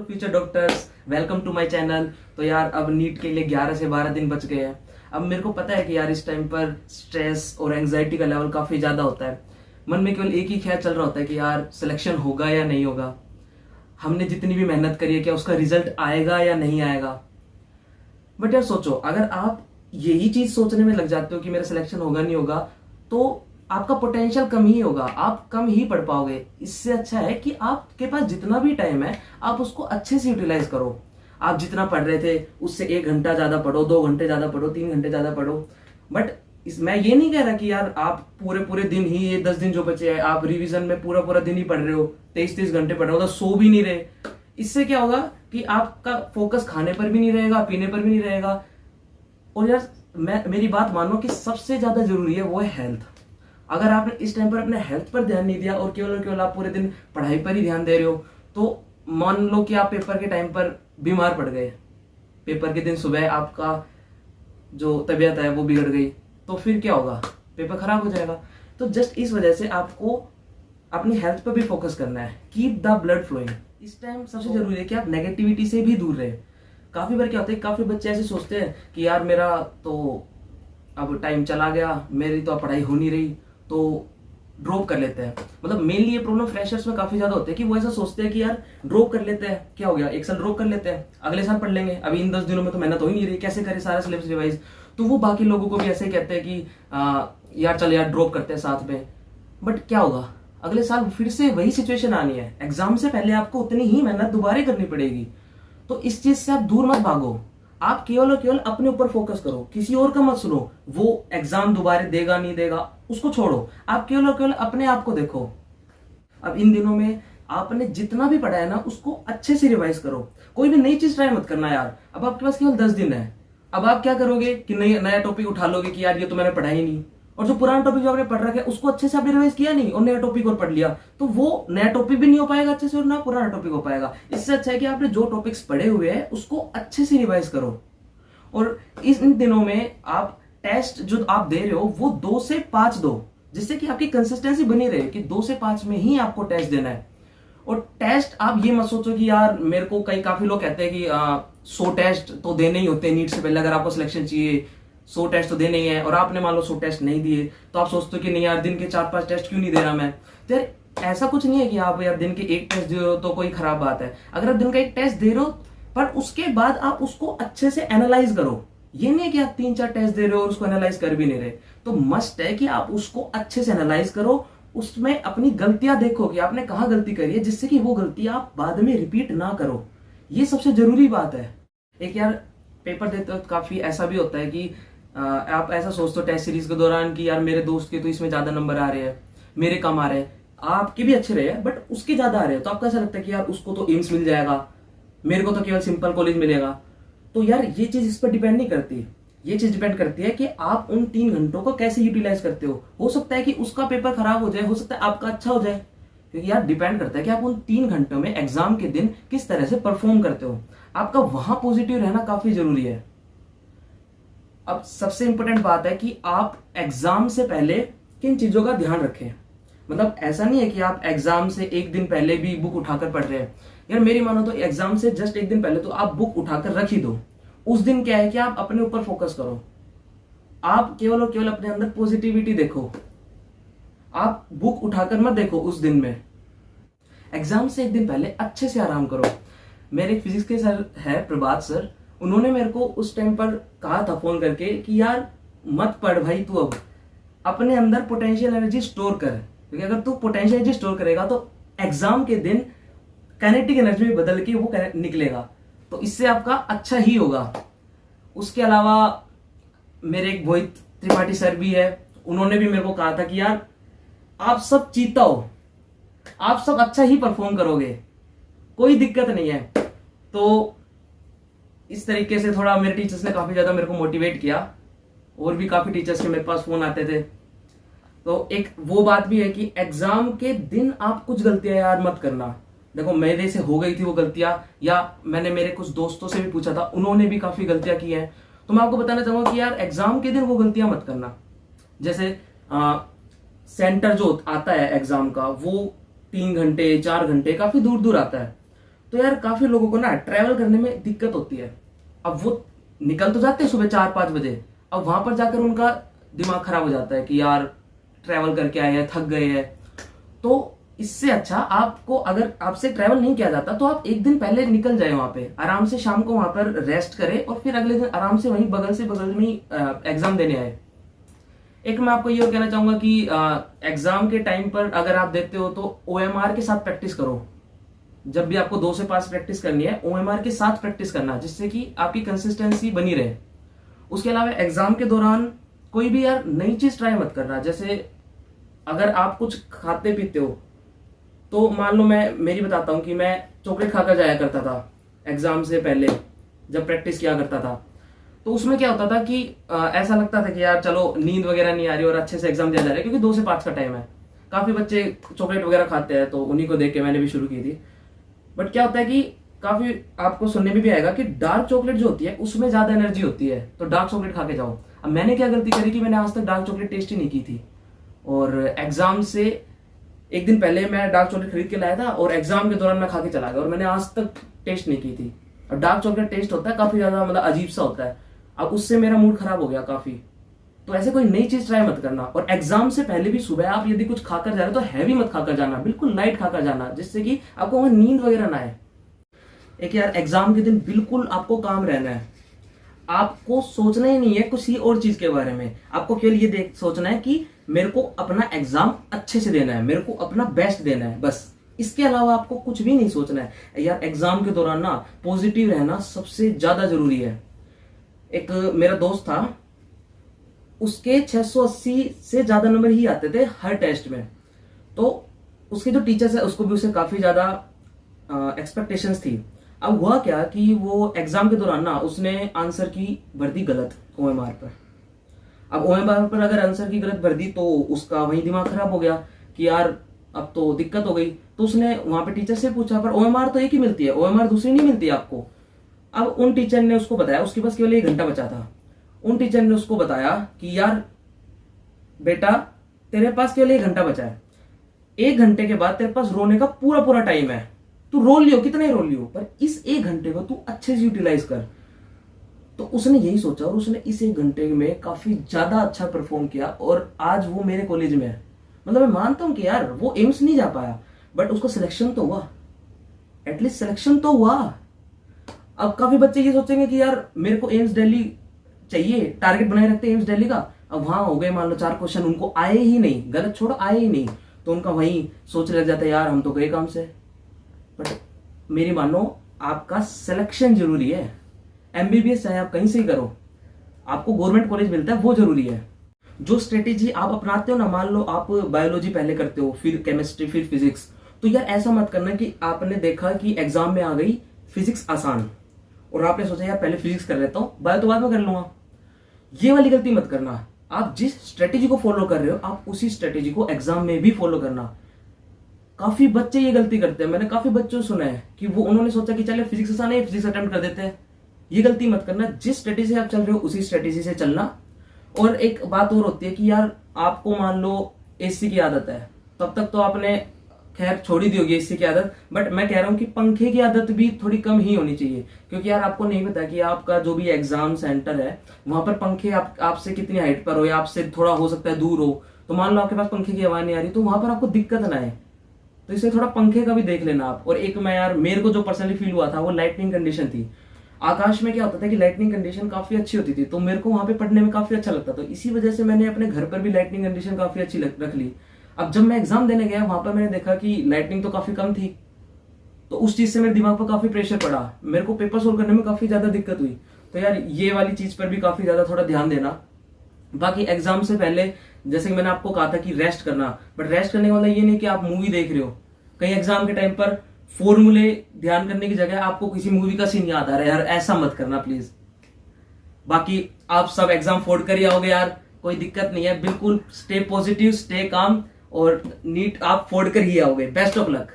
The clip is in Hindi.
Future doctors, welcome to my channel. तो यार अब नीट के लिए 11 से 12 दिन बच गए हैं। अब मेरे को पता है कि यार इस टाइम पर स्ट्रेस और एंजाइटी का लेवल काफी ज्यादा होता है। मन में केवल एक ही ख्याल चल रहा होता है कि यार सिलेक्शन होगा या नहीं होगा, हमने जितनी भी मेहनत करी है क्या उसका रिजल्ट आएगा या नहीं आएगा। बट यार सोचो, अगर आप यही चीज सोचने में लग जाते हो कि मेरा सिलेक्शन होगा नहीं होगा, तो आपका पोटेंशियल कम ही होगा, आप कम ही पढ़ पाओगे। इससे अच्छा है कि आपके पास जितना भी टाइम है आप उसको अच्छे से यूटिलाइज करो। आप जितना पढ़ रहे थे उससे 1 घंटा ज्यादा पढ़ो, 2 घंटे ज्यादा पढ़ो, 3 घंटे ज्यादा पढ़ो। बट मैं ये नहीं कह रहा कि यार आप पूरे पूरे दिन ही, ये 10 दिन जो बचे हैं आप रिवीजन में पूरा पूरा दिन ही पढ़ रहे हो, 23-23 घंटे पढ़ रहे हो, तो सो भी नहीं रहे। इससे क्या होगा कि आपका फोकस खाने पर भी नहीं रहेगा, पीने पर भी नहीं रहेगा। और यार मेरी बात मानो कि सबसे ज्यादा जरूरी है वो है हेल्थ। अगर आपने इस टाइम पर अपने हेल्थ पर ध्यान नहीं दिया और केवल आप पूरे दिन पढ़ाई पर ही ध्यान दे रहे हो, तो मान लो कि आप पेपर के टाइम पर बीमार पड़ गए, पेपर के दिन सुबह आपका जो तबीयत है वो बिगड़ गई, तो फिर क्या होगा, पेपर खराब हो जाएगा। तो जस्ट इस वजह से आपको अपनी हेल्थ पर भी फोकस करना है। Keep the blood flowing. इस टाइम सबसे जरूरी है कि आप नेगेटिविटी से भी दूर रहे। काफी बार क्या होता है, काफी बच्चे ऐसे सोचते हैं कि यार मेरा तो अब टाइम चला गया, मेरी तो अब पढ़ाई हो नहीं रही, तो ड्रॉप कर लेते हैं। मतलब मेनली ये प्रॉब्लम फ्रेशर्स में काफी ज्यादा होती है कि वो ऐसा सोचते हैं कि यार ड्रॉप कर लेते हैं, क्या हो गया, एक साल ड्रॉप कर लेते हैं, अगले साल पढ़ लेंगे, अभी इन 10 दिनों में तो मेहनत हो ही नहीं रही, कैसे करें सारा सिलेबस रिवाइज। तो वो बाकी लोगों को भी ऐसे ही कहते हैं कि यार चल यार ड्रॉप करते हैं साथ में। बट क्या होगा, अगले साल फिर से वही सिचुएशन आनी है, एग्जाम से पहले आपको उतनी ही मेहनत दोबारा करनी पड़ेगी। तो इस चीज से आप दूर मत भागो, आप केवल और केवल अपने ऊपर फोकस करो, किसी और का मत सुनो। वो एग्जाम दोबारा देगा नहीं देगा उसको छोड़ो, आप केवल और केवल अपने आप को देखो। अब इन दिनों में आपने जितना भी पढ़ा है ना उसको अच्छे से रिवाइज करो। कोई भी नई चीज ट्राई मत करना यार। अब आपके पास केवल 10 दिन है, अब आप क्या करोगे कि नया टॉपिक उठा लोगे कि यार ये तो मैंने पढ़ा ही नहीं, और जो पुराना टॉपिक जो आपने पढ़ रखा है उसको अच्छे से आपने रिवाइज किया नहीं और नया टॉपिक और पढ़ लिया, तो वो नया टॉपिक भी नहीं हो पाएगा अच्छे से और ना पुराना टॉपिक हो पाएगा। इससे अच्छा है कि आपने जो टॉपिक्स पढ़े हुए हैं उसको अच्छे से रिवाइज करो। और इन दिनों में आप टेस्ट जो आप दे रहे हो वो 2 से 5 दो, जिससे कि आपकी कंसिस्टेंसी बनी रहे कि 2 से 5 में ही आपको टेस्ट देना है। और टेस्ट आप ये मत सोचो कि यार मेरे को काफी लोग कहते हैं कि 100 टेस्ट तो देने ही होते हैं नीट से पहले, अगर आपको सिलेक्शन चाहिए 100 टेस्ट तो देने ही है, और आपने मान लो 100 टेस्ट नहीं दिए तो आप सोचते हो कि नहीं यार दिन के 4-5 टेस्ट क्यों नहीं दे रहा मैं। तो यार ऐसा कुछ नहीं है कि आप यार दिन के 1 टेस्ट दे रहे हो तो कोई खराब बात है। अगर आप दिन का 1 टेस्ट दे रहे हो पर उसके बाद आप उसको अच्छे से एनालाइज करो, ये नहीं है कि आप 3-4 टेस्ट दे रहे हो और उसको एनालाइज कर भी नहीं रहे। तो मस्ट है कि आप उसको अच्छे से एनालाइज करो, उसमें अपनी गलतियां देखो कि आपने कहां गलती करी है, जिससे कि वो गलती आप बाद में रिपीट ना करो। ये सबसे जरूरी बात है। एक यार पेपर देते वक्त काफी ऐसा भी होता है कि आप ऐसा सोचते हो टेस्ट सीरीज के दौरान कि यार मेरे दोस्त के तो इसमें ज्यादा नंबर आ रहे हैं, मेरे कम आ रहे हैं, आपके भी अच्छे रहे हैं बट उसके ज्यादा आ रहे हैं, तो आपको ऐसा लगता है कि यार उसको तो एम्स मिल जाएगा, मेरे को तो केवल सिंपल कॉलेज मिलेगा। तो यार ये चीज इस पर डिपेंड नहीं करती, ये चीज डिपेंड करती है कि आप उन 3 घंटों को कैसे यूटिलाइज करते हो सकता है कि उसका पेपर खराब हो जाए, हो सकता है आपका अच्छा हो जाए, क्योंकि यार डिपेंड करता है कि आप उन 3 घंटों में एग्जाम के दिन किस तरह से परफॉर्म करते हो। आपका वहां पॉजिटिव रहना काफी जरूरी है। अब सबसे इंपॉर्टेंट बात है कि आप एग्जाम से पहले किन चीजों का ध्यान रखें। मतलब ऐसा नहीं है कि आप एग्जाम से 1 दिन पहले भी बुक उठाकर पढ़ रहे हैं। यार मेरी मानो तो एग्जाम से जस्ट 1 दिन पहले तो आप बुक उठाकर रख ही दो। उस दिन क्या है कि आप अपने ऊपर फोकस करो, आप केवल और केवल अपने अंदर पॉजिटिविटी देखो, आप बुक उठाकर मत देखो उस दिन में। एग्जाम से 1 दिन पहले अच्छे से आराम करो। मेरे एक फिजिक्स के सर है प्रभात सर, उन्होंने मेरे को उस टाइम पर कहा था फोन करके कि यार मत पढ़ भाई, तू अब अपने अंदर पोटेंशियल एनर्जी स्टोर कर, क्योंकि अगर तू पोटेंशियल एनर्जी स्टोर करेगा तो एग्जाम के दिन काइनेटिक एनर्जी में बदल के वो निकलेगा, तो इससे आपका अच्छा ही होगा। उसके अलावा मेरे एक मोहित त्रिपाठी सर भी है, उन्होंने भी मेरे को कहा था कि यार आप सब जीता हो, आप सब अच्छा ही परफॉर्म करोगे, कोई दिक्कत नहीं है। तो इस तरीके से थोड़ा मेरे टीचर्स ने काफी ज्यादा मेरे को मोटिवेट किया, और भी काफी टीचर्स के मेरे पास फोन आते थे। तो एक वो बात भी है कि एग्जाम के दिन आप कुछ गलतियां यार मत करना। देखो मेरे से हो गई थी वो गलतियां, या मैंने मेरे कुछ दोस्तों से भी पूछा था, उन्होंने भी काफी गलतियां की हैं। तो मैं आपको बताना चाहूंगा कि यार एग्जाम के दिन वो गलतियां मत करना। जैसे सेंटर जो आता है एग्जाम का वो 3 घंटे 4 घंटे काफी दूर दूर आता है, तो यार काफी लोगों को ना ट्रैवल करने में दिक्कत होती है। अब वो निकल तो जाते हैं सुबह 4-5 बजे, अब वहां पर जाकर उनका दिमाग खराब हो जाता है कि यार ट्रैवल करके आए हैं, थक गए हैं। तो इससे अच्छा आपको, अगर आपसे ट्रैवल नहीं किया जाता तो आप एक दिन पहले निकल जाए वहां पे, आराम से शाम को वहां पर रेस्ट करें और फिर अगले दिन आराम से वहीं बगल में ही एग्जाम देने आए। एक मैं आपको ये कहना चाहूंगा कि एग्जाम के टाइम पर अगर आप देते हो तो OMR के साथ प्रैक्टिस करो। जब भी आपको 2 से 5 प्रैक्टिस करनी है, OMR के साथ प्रैक्टिस करना, जिससे कि आपकी कंसिस्टेंसी बनी रहे। उसके अलावा एग्जाम के दौरान कोई भी यार नई चीज ट्राई मत करना। जैसे अगर आप कुछ खाते पीते हो तो मान लो मैं मेरी बताता हूँ कि मैं चॉकलेट खाकर जाया करता था एग्जाम से पहले, जब प्रैक्टिस किया करता था। तो उसमें क्या होता था कि ऐसा लगता था कि यार चलो नींद वगैरह नहीं आ रही और अच्छे से एग्जाम दिया जा रहा है, क्योंकि 2 से 5 का टाइम है। काफी बच्चे चॉकलेट वगैरह खाते हैं, तो उन्हीं को देख के मैंने भी शुरू की थी। बट क्या होता है कि काफी आपको सुनने में भी आएगा कि डार्क चॉकलेट जो होती है उसमें ज्यादा एनर्जी होती है, तो डार्क चॉकलेट खा के जाओ। अब मैंने क्या गलती करी कि मैंने आज तक डार्क चॉकलेट टेस्ट ही नहीं की थी, और एग्जाम से एक दिन पहले मैं डार्क चॉकलेट खरीद के लाया था और एग्जाम के दौरान मैं खा के चला गया, और मैंने आज तक टेस्ट नहीं की थी। और डार्क चॉकलेट टेस्ट होता है काफी ज्यादा मतलब अजीब सा होता है। अब उससे मेरा मूड खराब हो गया काफी। तो ऐसे कोई नई चीज ट्राई मत करना। और एग्जाम से पहले भी सुबह आप यदि कुछ खाकर जा रहे हो तो हैवी मत खाकर जाना, बिल्कुल लाइट खाकर जाना, जिससे कि आपको वहां नींद वगैरह ना आए। एक यार एग्जाम के दिन बिल्कुल आपको काम रहना है। आपको सोचना ही नहीं है किसी और चीज के बारे में, आपको केवल ये देख सोचना है कि मेरे को अपना एग्जाम अच्छे से देना है, मेरे को अपना बेस्ट देना है, बस। इसके अलावा आपको कुछ भी नहीं सोचना है। यार एग्जाम के दौरान ना पॉजिटिव रहना सबसे ज्यादा जरूरी है। एक मेरा दोस्त था, उसके 680 से ज्यादा नंबर ही आते थे हर टेस्ट में। तो उसके जो टीचर्स है उसको भी उससे काफी ज्यादा एक्सपेक्टेशंस थी। अब हुआ क्या कि वो एग्जाम के दौरान ना उसने आंसर की भर दी गलत OMR पर। अब OMR पर अगर आंसर की गलत भर दी तो उसका वही दिमाग खराब हो गया कि यार अब तो दिक्कत हो गई। तो उसने वहां पे टीचर से पूछा, पर OMR तो एक ही मिलती है, OMR दूसरी नहीं मिलती आपको। अब उन टीचर ने उसको बताया, उसके पास केवल 1 घंटा बचा था। उन टीचर ने उसको बताया कि यार बेटा तेरे पास केवल 1 घंटा बचा है, 1 घंटे के बाद तेरे पास रोने का पूरा पूरा टाइम है, तू रो लियो, कितने रो लियो, पर इस 1 घंटे को तू अच्छे से यूटिलाइज कर। तो उसने यही सोचा और उसने इस 1 घंटे में काफी ज्यादा अच्छा परफॉर्म किया, और आज वो मेरे कॉलेज में है। मतलब मैं मानता हूं कि यार वो एम्स नहीं जा पाया, बट उसका सिलेक्शन तो हुआ, एटलीस्ट सिलेक्शन तो हुआ। अब काफी बच्चे ये सोचेंगे कि यार मेरे को एम्स दिल्ली चाहिए, टारगेट बनाए रखते हैं एम्स दिल्ली का। अब वहां हो गए मान लो 4 क्वेश्चन, उनको आए ही नहीं, गलत छोड़ो आए ही नहीं, तो उनका वही सोचने लग जाता है यार हम तो गए काम से। बट मेरी मानो आपका सिलेक्शन जरूरी है। MBBS चाहे आप कहीं से ही करो, आपको गवर्नमेंट कॉलेज मिलता है वो जरूरी है। जो स्ट्रेटेजी आप अपनाते हो ना, मान लो आप बायोलॉजी पहले करते हो, फिर केमिस्ट्री, फिर फिजिक्स, तो यार ऐसा मत करना कि आपने देखा कि एग्जाम में आ गई फिजिक्स आसान और आपने सोचा यार पहले फिजिक्स कर लेता हूं, बायो तो बाद में कर लूंगा। ये वाली गलती मत करना। आप जिस स्ट्रेटेजी को फॉलो कर रहे हो आप उसी स्ट्रेटेजी को एग्जाम में भी फॉलो करना। काफी बच्चे ये गलती करते हैं, मैंने काफी बच्चों सुना है कि वो उन्होंने सोचा कि चले फिजिक्स आसान है, फिजिक्स अटेम्प्ट कर देते हैं। ये गलती मत करना। जिस स्ट्रेटेजी से आप चल रहे हो उसी स्ट्रेटेजी से चलना। और एक बात और होती है कि यार आपको मान लो AC की आदत है, तब तक तो आपने खैर छोड़ी दी होगी AC की आदत, बट मैं कह रहा हूं कि पंखे की आदत भी थोड़ी कम ही होनी चाहिए। क्योंकि यार आपको नहीं पता कि आपका जो भी एग्जाम सेंटर है वहां पर पंखे आपसे कितनी हाइट पर हो, या आपसे थोड़ा हो सकता है दूर हो। तो मान लो आपके पास पंखे की आवाज नहीं आ रही, तो वहां पर आपको दिक्कत ना आए, तो इसलिए थोड़ा पंखे का भी देख लेना आप। और एक मैं यार मेरे को जो पर्सनली फील हुआ था वो लाइटनिंग कंडीशन थी। आकाश में क्या होता था कि लाइटनिंग कंडीशन काफी अच्छी होती थी, तो मेरे को वहां पे पढ़ने में काफी अच्छा लगता था। तो इसी वजह से मैंने अपने घर पर भी लाइटनिंग कंडीशन काफी अच्छी रख ली। अब जब मैं एग्जाम देने गया वहां पर मैंने देखा कि लाइटनिंग तो काफी कम थी, तो उस चीज से मेरे दिमाग पर काफी प्रेशर पड़ा, मेरे को पेपर सोल्व करने में काफी ज्यादा दिक्कत हुई। तो यार ये वाली चीज पर भी काफी ज्यादा थोड़ा ध्यान देना। बाकी एग्जाम से पहले जैसे कि मैंने आपको कहा था कि रेस्ट करना, बट रेस्ट करने का मतलब ये नहीं कि आप मूवी देख रहे हो। कहीं एग्जाम के टाइम पर फॉर्मूले ध्यान करने की जगह आपको किसी मूवी का सीन याद आ रहा है, यार ऐसा मत करना प्लीज। बाकी आप सब एग्जाम फोड़ कर ही आओगे यार, कोई दिक्कत नहीं है, बिल्कुल स्टे पॉजिटिव, स्टे काम, और नीट आप फोड़ कर ही आओगे। Best of luck.